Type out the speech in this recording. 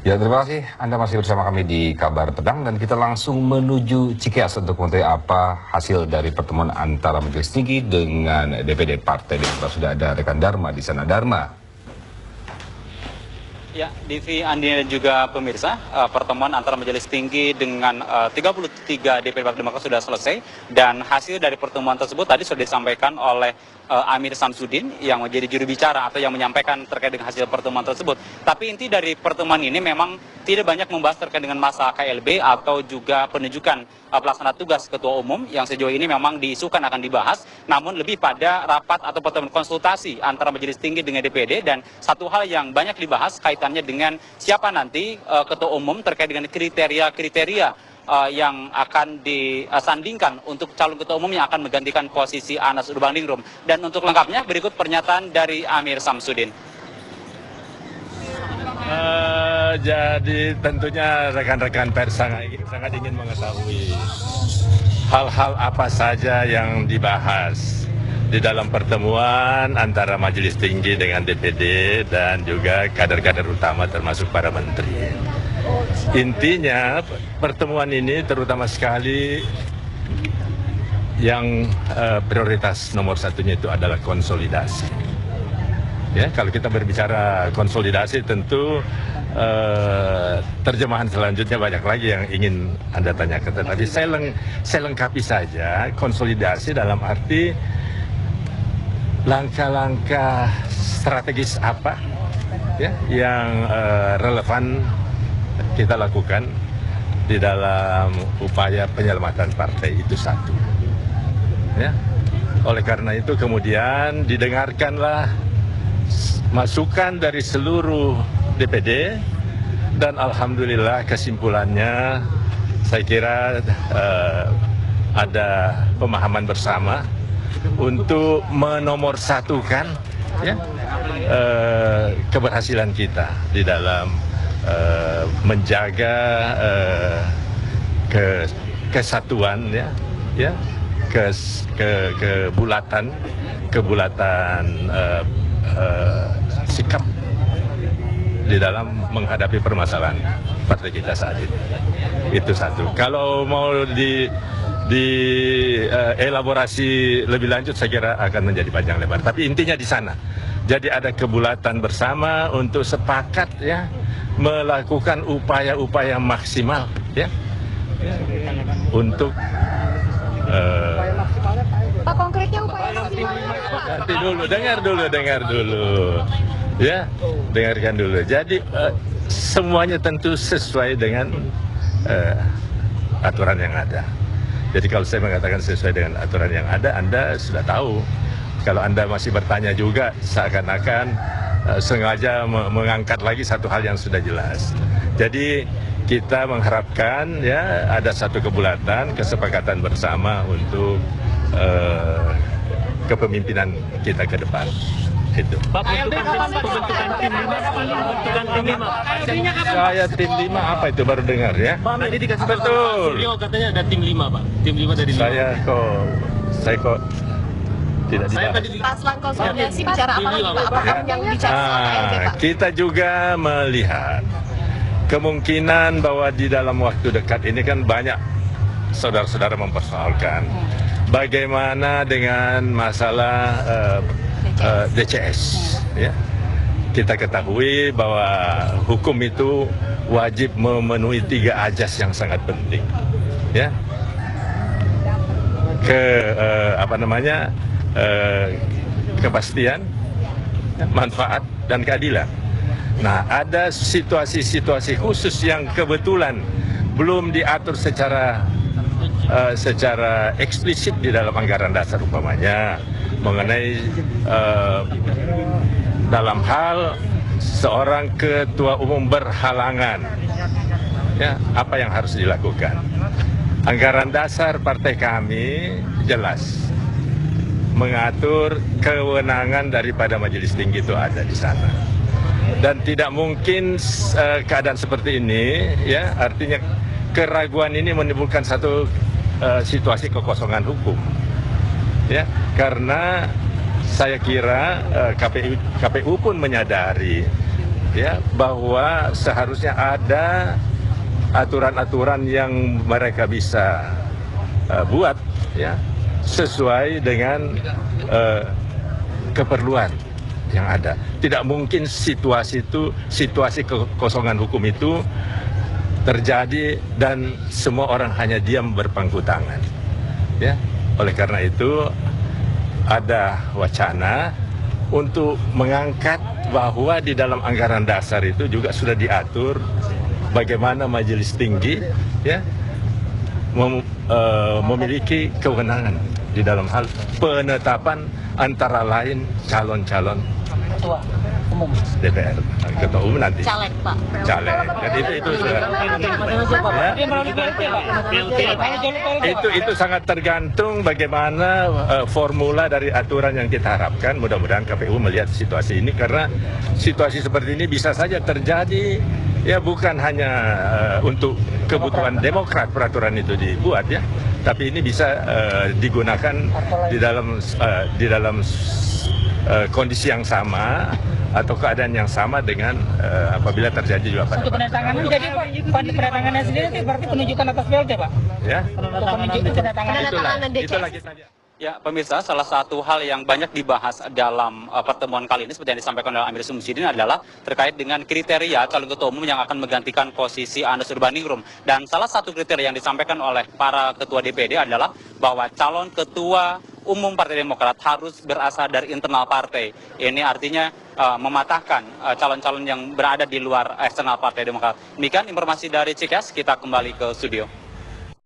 Ya, terima kasih Anda masih bersama kami di Kabar Petang dan kita langsung menuju Cikeas untuk mengetahui apa hasil dari pertemuan antara Majelis Tinggi dengan DPD Partai Demokrat. Sudah ada rekan Dharma di sana. Dharma. Ya, Divi, Andi dan juga pemirsa, pertemuan antara Majelis Tinggi dengan 33 DPD Partai Demokrat sudah selesai dan hasil dari pertemuan tersebut tadi sudah disampaikan oleh Amir Samsudin yang menjadi juru bicara atau yang menyampaikan terkait dengan hasil pertemuan tersebut. Tapi inti dari pertemuan ini memang tidak banyak membahas terkait dengan masa KLB atau juga penunjukan pelaksana tugas Ketua Umum yang sejauh ini memang diisukan akan dibahas, namun lebih pada rapat atau pertemuan konsultasi antara Majelis Tinggi dengan DPD. Dan satu hal yang banyak dibahas kaitannya dengan siapa nanti Ketua Umum terkait dengan kriteria-kriteria yang akan disandingkan untuk calon Ketua Umum yang akan menggantikan posisi Anas Urbaningrum. Dan untuk lengkapnya berikut pernyataan dari Amir Samsudin. Jadi tentunya rekan-rekan pers sangat ingin mengetahui hal-hal apa saja yang dibahas di dalam pertemuan antara Majelis Tinggi dengan DPD dan juga kader-kader utama termasuk para menteri. Intinya pertemuan ini terutama sekali yang prioritas nomor satunya itu adalah konsolidasi. Ya, kalau kita berbicara konsolidasi tentu terjemahan selanjutnya banyak lagi yang ingin Anda tanyakan. Tetapi saya lengkapi saja konsolidasi dalam arti langkah-langkah strategis apa ya yang relevan kita lakukan di dalam upaya penyelamatan partai itu satu. Ya. Oleh karena itu kemudian didengarkanlah masukan dari seluruh DPD dan alhamdulillah kesimpulannya saya kira ada pemahaman bersama untuk menomorsatukan ya, keberhasilan kita di dalam menjaga kesatuan ya kebulatan sikap di dalam menghadapi permasalahan partai kita saat ini. Itu satu. Kalau mau elaborasi lebih lanjut saya kira akan menjadi panjang lebar. Tapi intinya di sana. Jadi ada kebulatan bersama untuk sepakat ya melakukan upaya-upaya maksimal ya untuk Pak, konkretnya upaya maksimalnya nanti dulu, dengar dulu. Ya, dengarkan dulu. Jadi semuanya tentu sesuai dengan aturan yang ada. Jadi kalau saya mengatakan sesuai dengan aturan yang ada, Anda sudah tahu. Kalau Anda masih bertanya juga, seakan-akan sengaja mengangkat lagi satu hal yang sudah jelas. Jadi kita mengharapkan ya ada satu kebulatan, kesepakatan bersama untuk kepemimpinan kita ke depan. Itu. Pak, pembentukan tim 5. Saya tim 5 apa itu baru dengar ya? Pak, tadi dikasih betul. Suryo katanya ada tim 5, Pak. Tim 5 dari 5. Saya kok tidak Saya dibahas. tadi Paslan konsolidasi bicara apa lagi Pak? Apakah yang bicara soal KLB Pak? Kita juga melihat kemungkinan bahwa di dalam waktu dekat ini kan banyak saudara-saudara mempersoalkan bagaimana dengan masalah DCS ya. Kita ketahui bahwa hukum itu wajib memenuhi 3 ajas yang sangat penting ya. Kepastian, manfaat dan keadilan. Nah, ada situasi-situasi khusus yang kebetulan belum diatur secara eksplisit di dalam anggaran dasar umpamanya mengenai dalam hal seorang ketua umum berhalangan ya apa yang harus dilakukan. Anggaran dasar partai kami jelas mengatur kewenangan daripada Majelis Tinggi itu ada di sana. Dan tidak mungkin keadaan seperti ini ya artinya keraguan ini menimbulkan satu situasi kekosongan hukum. Ya, karena saya kira KPU pun menyadari ya, bahwa seharusnya ada aturan-aturan yang mereka bisa buat, ya, sesuai dengan keperluan yang ada. Tidak mungkin situasi kekosongan hukum itu terjadi dan semua orang hanya diam berpangku tangan. Ya, oleh karena itu ada wacana untuk mengangkat bahwa di dalam anggaran dasar itu juga sudah diatur bagaimana majelis tinggi, ya, memiliki kewenangan di dalam hal penetapan antara lain calon-calon Ketua Umum DPR, ketua umum nanti. Caleg, Pak. Caleg. Dan itu sudah. Itu sangat tergantung bagaimana formula dari aturan yang kita harapkan. Mudah-mudahan KPU melihat situasi ini, karena situasi seperti ini bisa saja terjadi, ya, bukan hanya untuk kebutuhan Demokrat peraturan itu dibuat, ya, tapi ini bisa digunakan di dalam kondisi yang sama atau keadaan yang sama dengan apabila terjadi juga pada untuk penandatanganan. Jadi Pak, penandatangannya sendiri itu berarti penunjukan atas PLT, Pak? Ya, Penandatanganan itu DCS. lagi saja. Ya, pemirsa, salah satu hal yang banyak dibahas dalam pertemuan kali ini seperti yang disampaikan oleh Amir Syamsuddin adalah terkait dengan kriteria calon ketua umum yang akan menggantikan posisi Anas Urbaningrum. Dan salah satu kriteria yang disampaikan oleh para ketua DPD adalah bahwa calon ketua umum Partai Demokrat harus berasal dari internal partai. Ini artinya mematahkan calon-calon yang berada di luar eksternal Partai Demokrat. Demikian informasi dari Cikeas, kita kembali ke studio.